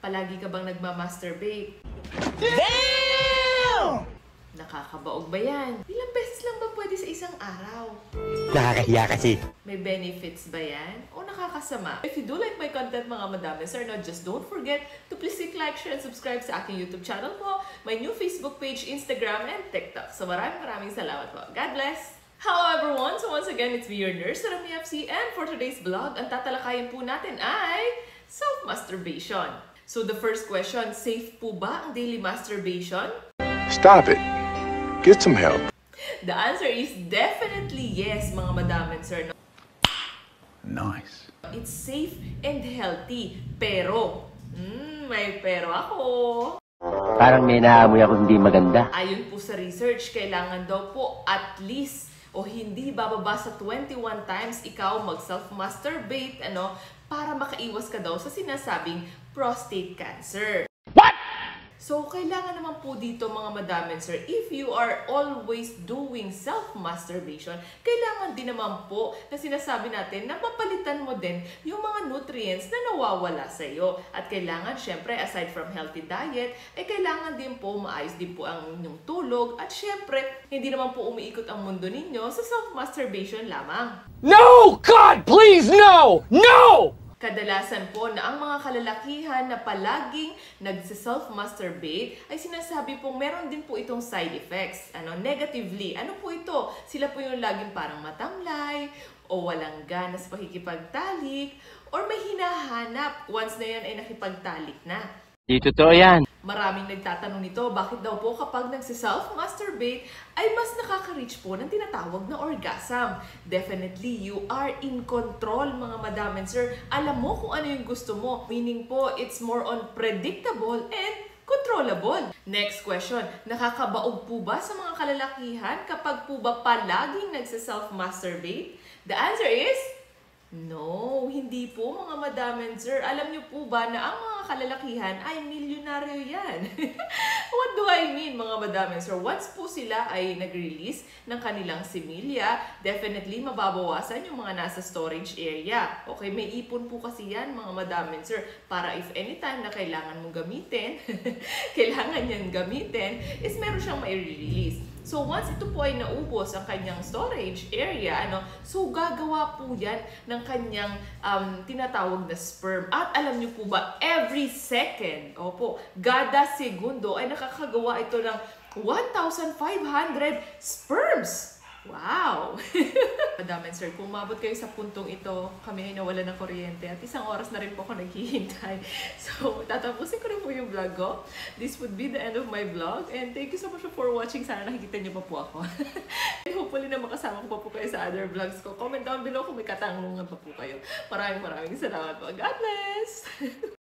Palagi ka bang nagmamasturbate? Damn! Nakakabaog ba yan? Ilang beses lang ba pwede sa isang araw? Nakakahiya kasi. May benefits ba yan? O nakakasama? If you do like my content mga madami, sir, no, just don't forget to please click like, share, and subscribe sa aking YouTube channel po, my new Facebook page, Instagram, and TikTok. So maraming salamat po. God bless! Hello everyone! So once again, it's me, your nurse, Rami FC, and for today's vlog, ang tatalakayin po natin ay self-masturbation. So the first question, safe po ba ang daily masturbation? Stop it. Get some help. The answer is definitely yes, mga madam and sir. Nice. It's safe and healthy. Pero, may pero ako. Parang may naamoy ako hindi maganda. Ayon po sa research, kailangan daw po at least o hindi bababa sa 21 times ikaw mag-self-masturbate para makaiwas ka daw sa sinasabing prostate cancer. So, kailangan naman po dito mga madam and sir, if you are always doing self-masturbation, kailangan din naman po na sinasabi natin na mapalitan mo din yung mga nutrients na nawawala sa iyo. At kailangan, syempre, aside from healthy diet, ay kailangan din po maayos din po ang inyong tulog. At syempre, hindi naman po umiikot ang mundo ninyo sa self-masturbation lamang. No! God, please, no! No! Kadalasan po na ang mga kalalakihan na palaging nagse-self-masturbate ay sinasabi pong meron din po itong side effects. Negatively. Ano po ito? Sila po yung laging parang matamlay o walang gana sa pakikipagtalik or may hinahanap once na yan ay nakipagtalik na. Di totoo yan. Maraming nagtatanong nito, bakit daw po kapag nagse-self-masturbate ay mas nakaka-reach po ng tinatawag na orgasm? Definitely, you are in control mga madam and sir. Alam mo kung ano yung gusto mo. Meaning po, it's more on predictable and controllable. Next question, nakakabaog po ba sa mga kalalakihan kapag po ba palaging nagse-self-masturbate? The answer is no, hindi po mga madam and sir. Alam niyo po ba na ang mga kalalakihan ay milyonaryo yan? What do I mean mga madam and sir? Once po sila ay nag-release ng kanilang similya, definitely mababawasan yung mga nasa storage area. Okay, may ipon po kasi yan mga madam and sir. Para if anytime na kailangan mong gamitin, kailangan yan gamitin, is meron siyang mai-release. So, once ito po ay naubos ang kanyang storage area, so gagawa po yan ng kanyang tinatawag na sperm. At alam niyo po ba, every second, kada segundo ay nakakagawa ito ng 1,500 sperms. Wow! Madam and sir, kung umabot kayo sa puntong ito, kami ay nawala ng kuryente at isang oras na rin po ako naghihintay. So, tatapusin ko na po yung vlog ko. This would be the end of my vlog and thank you so much for watching. Sana nakikita niyo pa po ako. And hopefully na makasama ko pa po kayo sa other vlogs ko. Comment down below kung may katanungan pa po kayo. Maraming salamat po. God bless!